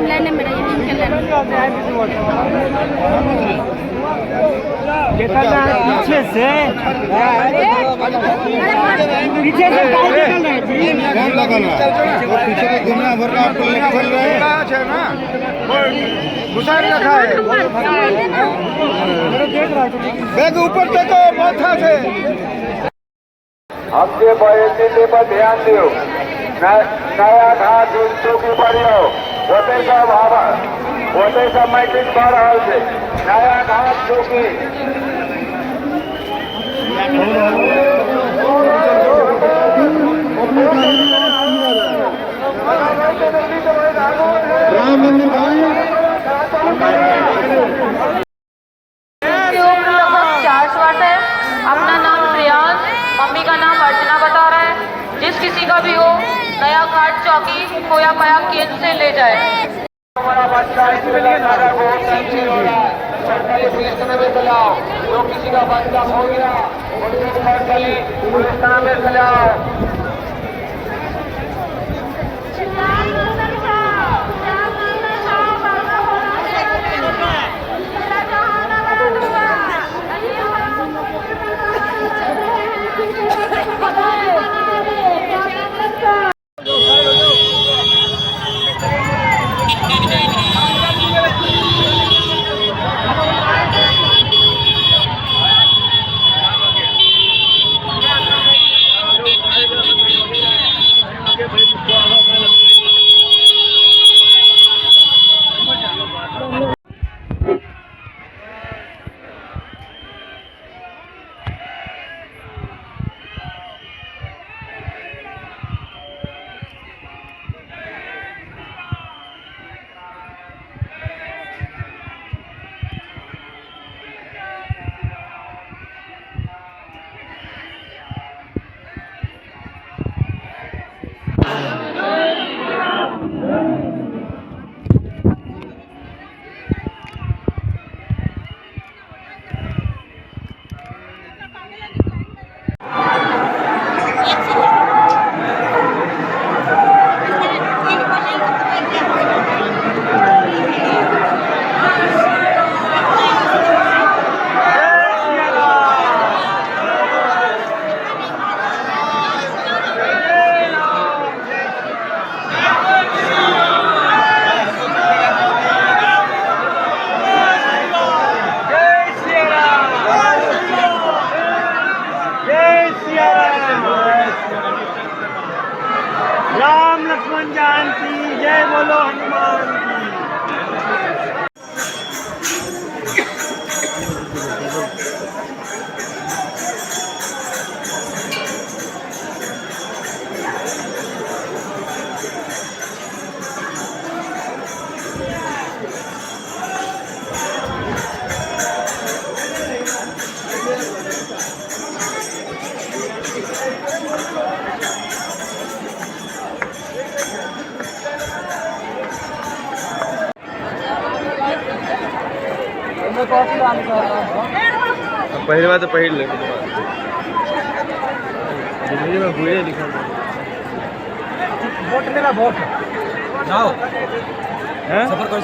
लेने मेरा यही पीछे से पीछे से पीछे के दुनिया भर का आपको लेके चल रहे हैं ना, घुसा रखा है। बैग ऊपर देखो माथा से। आपके परिस्थिति पर ध्यान दियो। नया घाट चौकी पर हो होते का भावा होते का माइकिंग कर रहा है। नया घाट चौकी राम मंदिर लगभग 4 स्वाट है। अपना नाम प्रियांश, मम्मी का नाम अर्चना बता रहा है। जिस किसी का भी हो नया घाट चौकी खोया पाया केंद्र से ले जाए। जो किसी का बच्चा हो गया पुलिस थाना में चले आओ। राम लक्ष्मण जानकी जय बोलो हनुमान की। पहली बात तो पहले जिंदगी में हुए लिखा वोट मेरा वोट जाओ है सफर कर